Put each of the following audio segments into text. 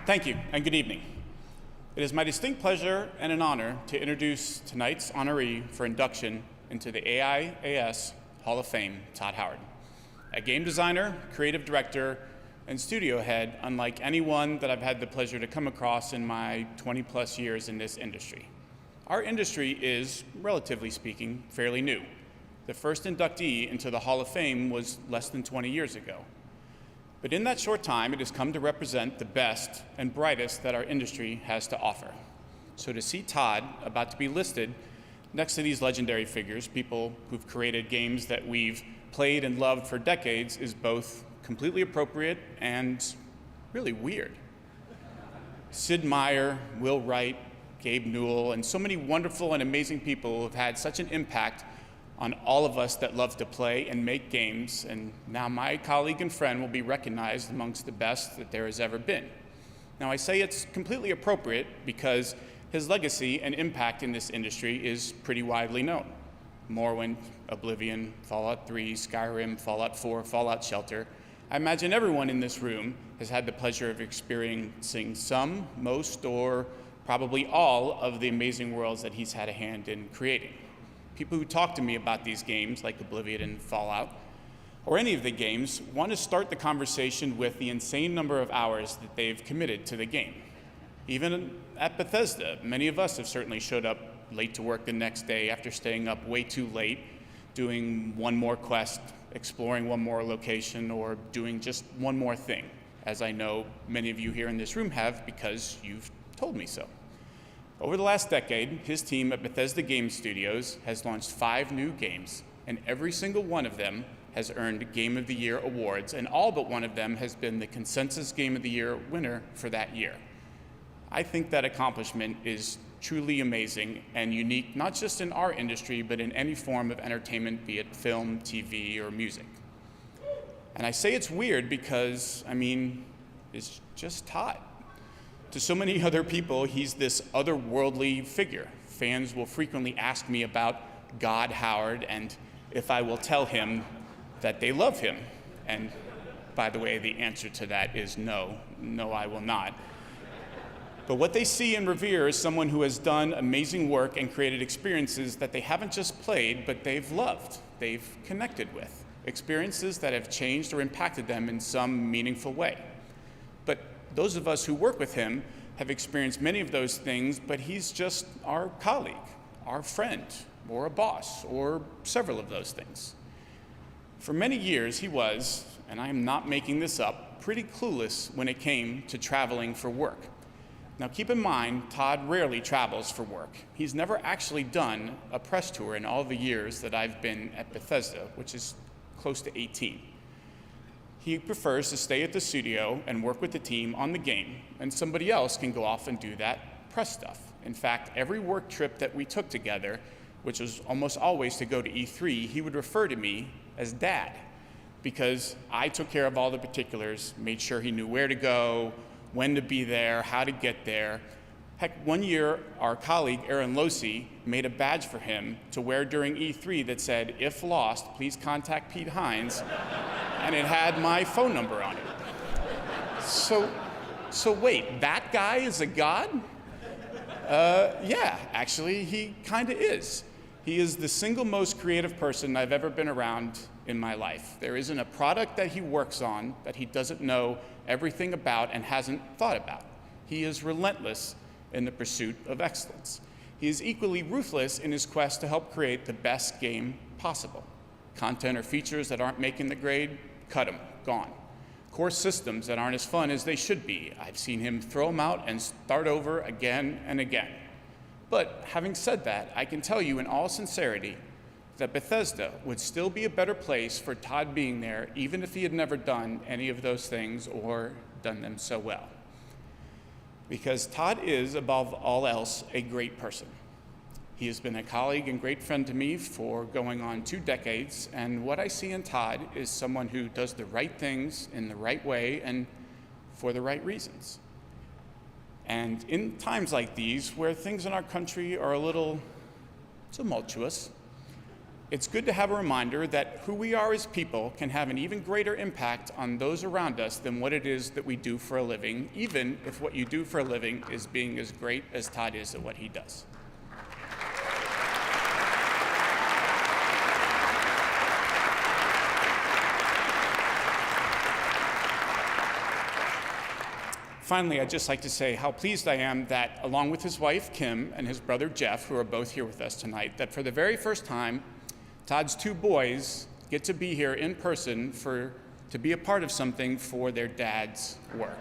Thank you, and good evening. It is my distinct pleasure and an honor to introduce tonight's honoree for induction into the AIAS Hall of Fame, Todd Howard. A game designer, creative director, and studio head unlike anyone that I've had the pleasure to come across in my 20-plus years in this industry. Our industry is, relatively speaking, fairly new. The first inductee into the Hall of Fame was less than 20 years ago. But in that short time, it has come to represent the best and brightest that our industry has to offer. So to see Todd about to be listed next to these legendary figures, people who've created games that we've played and loved for decades, is both completely appropriate and really weird. Sid Meier, Will Wright, Gabe Newell, and so many wonderful and amazing people have had such an impact on all of us that love to play and make games, and now my colleague and friend will be recognized amongst the best that there has ever been. Now I say it's completely appropriate because his legacy and impact in this industry is pretty widely known. Morrowind, Oblivion, Fallout 3, Skyrim, Fallout 4, Fallout Shelter. I imagine everyone in this room has had the pleasure of experiencing some, most, or probably all of the amazing worlds that he's had a hand in creating. People who talk to me about these games, like Oblivion and Fallout, or any of the games, want to start the conversation with the insane number of hours that they've committed to the game. Even at Bethesda, many of us have certainly showed up late to work the next day after staying up way too late, doing one more quest, exploring one more location, or doing just one more thing, as I know many of you here in this room have because you've told me so. Over the last decade, his team at Bethesda Game Studios has launched 5 new games, and every single one of them has earned Game of the Year awards, and all but one of them has been the consensus Game of the Year winner for that year. I think that accomplishment is truly amazing and unique, not just in our industry, but in any form of entertainment, be it film, TV, or music. And I say it's weird because, it's just Todd. To so many other people, he's this otherworldly figure. Fans will frequently ask me about God Howard and if I will tell him that they love him. And by the way, the answer to that is no. No, I will not. But what they see and revere is someone who has done amazing work and created experiences that they haven't just played, but they've loved, they've connected with. Experiences that have changed or impacted them in some meaningful way. But those of us who work with him have experienced many of those things, but he's just our colleague, our friend, or a boss, or several of those things. For many years, he was, and I am not making this up, pretty clueless when it came to traveling for work. Now keep in mind, Todd rarely travels for work. He's never actually done a press tour in all the years that I've been at Bethesda, which is close to 18. He prefers to stay at the studio and work with the team on the game, and somebody else can go off and do that press stuff. In fact, every work trip that we took together, which was almost always to go to E3, he would refer to me as Dad, because I took care of all the particulars, made sure he knew where to go, when to be there, how to get there. Heck, one year, our colleague, Aaron Losey, made a badge for him to wear during E3 that said, "If lost, please contact Pete Hines," and it had my phone number on it. So wait, that guy is a god? Yeah, actually, he kind of is. He is the single most creative person I've ever been around in my life. There isn't a product that he works on that he doesn't know everything about and hasn't thought about. He is relentless in the pursuit of excellence. He is equally ruthless in his quest to help create the best game possible. Content or features that aren't making the grade, cut them, gone. Core systems that aren't as fun as they should be, I've seen him throw them out and start over again and again. But having said that, I can tell you in all sincerity that Bethesda would still be a better place for Todd being there, even if he had never done any of those things or done them so well. Because Todd is, above all else, a great person. He has been a colleague and great friend to me for going on 2 decades, and what I see in Todd is someone who does the right things in the right way and for the right reasons. And in times like these, where things in our country are a little tumultuous, it's good to have a reminder that who we are as people can have an even greater impact on those around us than what it is that we do for a living, even if what you do for a living is being as great as Todd is at what he does. Finally, I'd just like to say how pleased I am that, along with his wife, Kim, and his brother, Jeff, who are both here with us tonight, that for the very first time, Todd's two boys get to be here in person to be a part of something for their dad's work.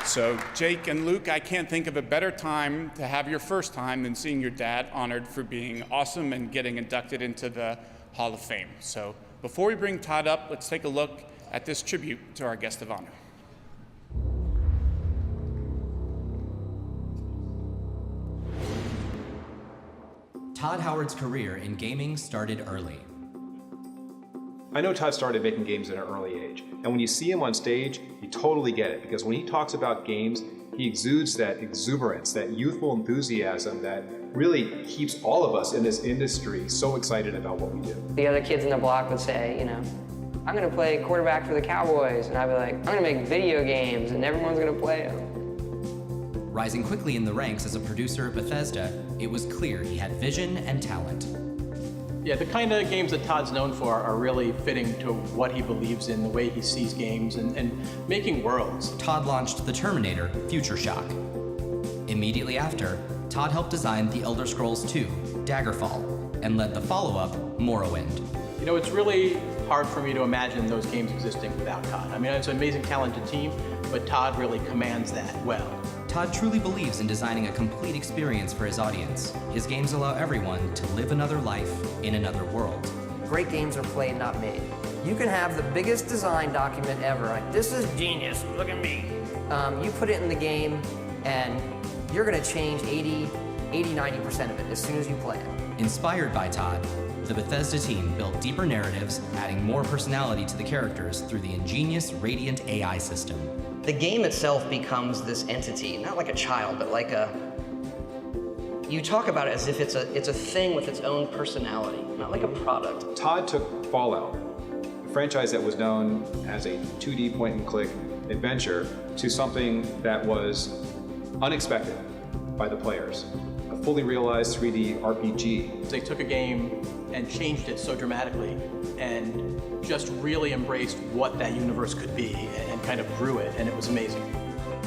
So Jake and Luke, I can't think of a better time to have your first time than seeing your dad honored for being awesome and getting inducted into the Hall of Fame. So before we bring Todd up, let's take a look at this tribute to our guest of honor. Todd Howard's career in gaming started early. I know Todd started making games at an early age, and when you see him on stage, you totally get it, because when he talks about games, he exudes that exuberance, that youthful enthusiasm that really keeps all of us in this industry so excited about what we do. The other kids in the block would say, I'm gonna play quarterback for the Cowboys, and I'd be like, I'm gonna make video games, and everyone's gonna play them. Rising quickly in the ranks as a producer at Bethesda, it was clear he had vision and talent. Yeah, the kind of games that Todd's known for are really fitting to what he believes in, the way he sees games, and making worlds. Todd launched the Terminator Future Shock. Immediately after, Todd helped design The Elder Scrolls II, Daggerfall, and led the follow-up, Morrowind. It's really hard for me to imagine those games existing without Todd. I mean, it's an amazing, talented team, but Todd really commands that well. Todd truly believes in designing a complete experience for his audience. His games allow everyone to live another life in another world. Great games are played, not made. You can have the biggest design document ever. Like, this is genius, look at me. You put it in the game, and you're gonna change 90% of it as soon as you play it. Inspired by Todd, the Bethesda team built deeper narratives, adding more personality to the characters through the ingenious Radiant AI system. The game itself becomes this entity, not like a child, but like you talk about it as if it's a thing with its own personality, not like a product. Todd took Fallout, a franchise that was known as a 2D point-and-click adventure, to something that was unexpected by the players. A fully realized 3D RPG. They took a game and changed it so dramatically and just really embraced what that universe could be and kind of grew it, and it was amazing.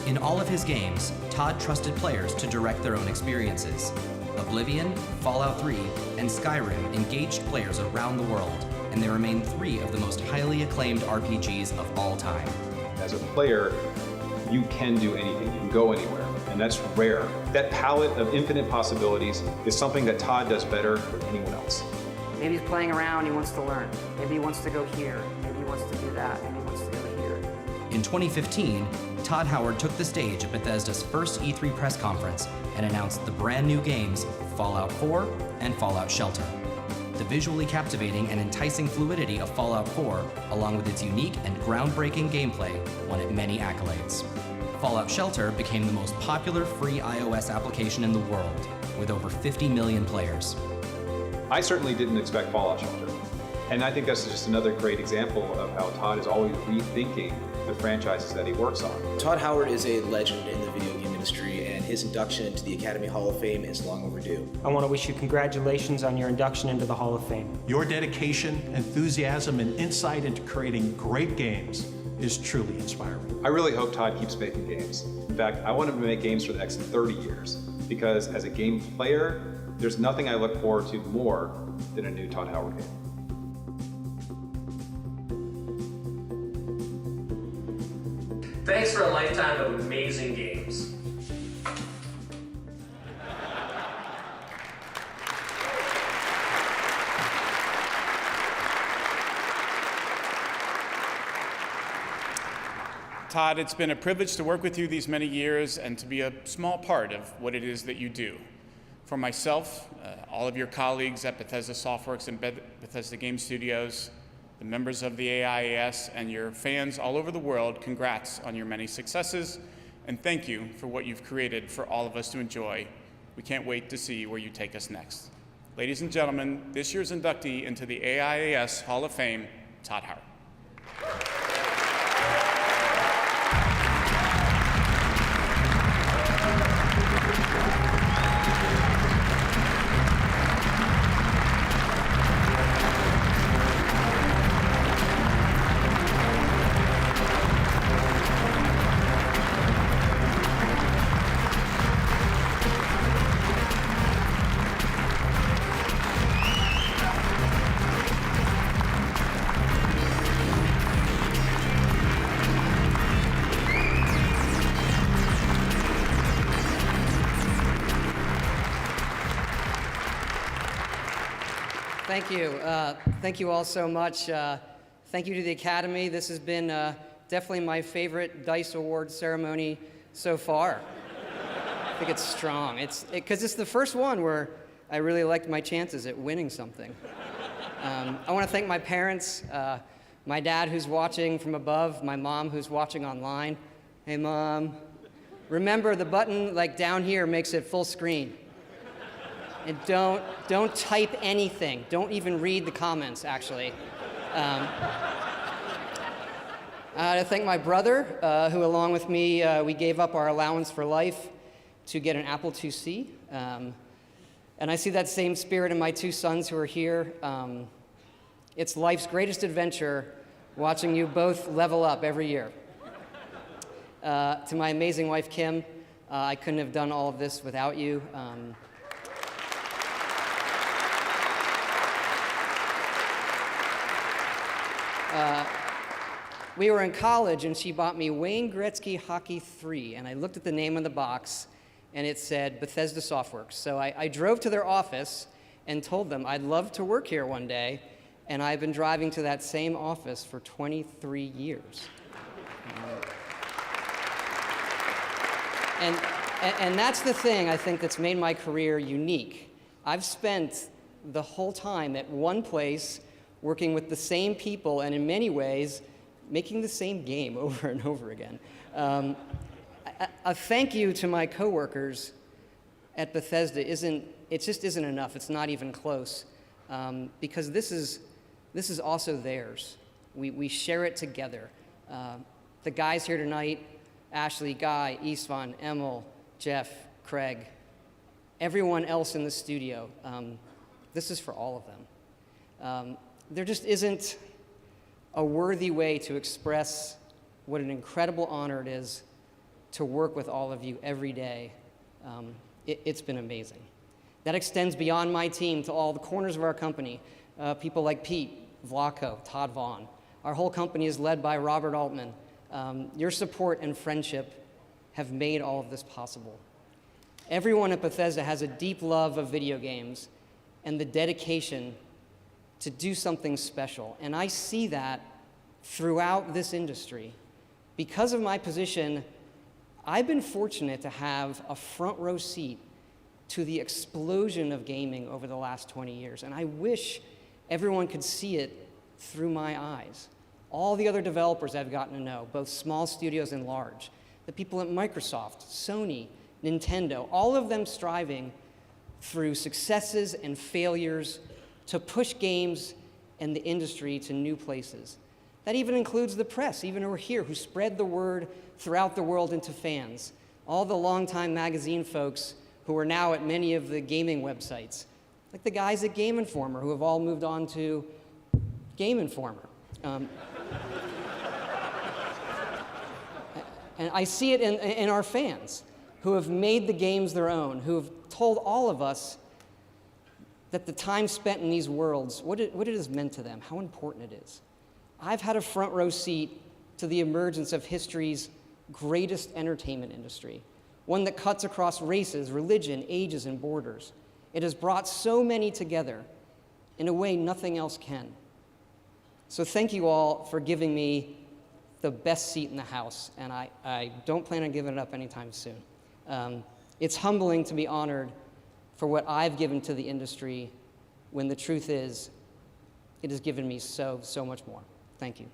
In all of his games, Todd trusted players to direct their own experiences. Oblivion, Fallout 3, and Skyrim engaged players around the world, and they remain 3 of the most highly acclaimed RPGs of all time. As a player, you can do anything, you can go anywhere, and that's rare. That palette of infinite possibilities is something that Todd does better than anyone else. Maybe he's playing around, he wants to learn. Maybe he wants to go here. Maybe he wants to do that. Maybe he wants to go here. In 2015, Todd Howard took the stage at Bethesda's first E3 press conference and announced the brand new games Fallout 4 and Fallout Shelter. The visually captivating and enticing fluidity of Fallout 4, along with its unique and groundbreaking gameplay, won it many accolades. Fallout Shelter became the most popular free iOS application in the world, with over 50 million players. I certainly didn't expect Fallout Shelter. And I think that's just another great example of how Todd is always rethinking the franchises that he works on. Todd Howard is a legend in the video game industry, and his induction into the Academy Hall of Fame is long overdue. I want to wish you congratulations on your induction into the Hall of Fame. Your dedication, enthusiasm, and insight into creating great games is truly inspiring. I really hope Todd keeps making games. In fact, I want him to make games for the next 30 years, because as a game player, there's nothing I look forward to more than a new Todd Howard game. Thanks for a lifetime of amazing games. Todd, it's been a privilege to work with you these many years and to be a small part of what it is that you do. For myself, all of your colleagues at Bethesda Softworks and Bethesda Game Studios, The members of the AIAS and your fans all over the world, congrats on your many successes, and thank you for what you've created for all of us to enjoy. We can't wait to see where you take us next. Ladies and gentlemen, this year's inductee into the AIAS Hall of Fame, Todd Howard. Thank you. Thank you all so much. Thank you to the Academy. This has been definitely my favorite D.I.C.E award ceremony so far. I think it's strong. Because it's the first one where I really liked my chances at winning something. I want to thank my parents, my dad who's watching from above, my mom who's watching online. Hey, Mom. Remember, the button like down here makes it full screen. And don't type anything. Don't even read the comments, actually. To thank my brother, who along with me, we gave up our allowance for life to get an Apple IIc. And I see that same spirit in my two sons who are here. It's life's greatest adventure watching you both level up every year. To my amazing wife, Kim, I couldn't have done all of this without you. We were in college, and she bought me Wayne Gretzky Hockey 3, and I looked at the name on the box, and it said Bethesda Softworks. So I drove to their office and told them I'd love to work here one day, and I've been driving to that same office for 23 years. And that's the thing, I think, that's made my career unique. I've spent the whole time at one place working with the same people, and in many ways, making the same game over and over again. A thank you to my coworkers at Bethesda just isn't enough. It's not even close, because this is also theirs. We share it together. The guys here tonight, Ashley, Guy, Istvan, Emil, Jeff, Craig, everyone else in the studio, this is for all of them. There just isn't a worthy way to express what an incredible honor it is to work with all of you every day. It's been amazing. That extends beyond my team to all the corners of our company, people like Pete, Vlaco, Todd Vaughn. Our whole company is led by Robert Altman. Your support and friendship have made all of this possible. Everyone at Bethesda has a deep love of video games and the dedication to do something special. And I see that throughout this industry. Because of my position, I've been fortunate to have a front row seat to the explosion of gaming over the last 20 years. And I wish everyone could see it through my eyes. All the other developers I've gotten to know, both small studios and large, the people at Microsoft, Sony, Nintendo, all of them striving through successes and failures to push games and the industry to new places. That even includes the press, even who are here, who spread the word throughout the world into fans. All the longtime magazine folks who are now at many of the gaming websites, like the guys at Game Informer, who have all moved on to Game Informer. And I see it in our fans, who have made the games their own, who have told all of us that the time spent in these worlds, what it has meant to them, how important it is. I've had a front row seat to the emergence of history's greatest entertainment industry, one that cuts across races, religion, ages, and borders. It has brought so many together in a way nothing else can. So thank you all for giving me the best seat in the house, and I don't plan on giving it up anytime soon. It's humbling to be honored for what I've given to the industry, when the truth is, it has given me so much more. Thank you.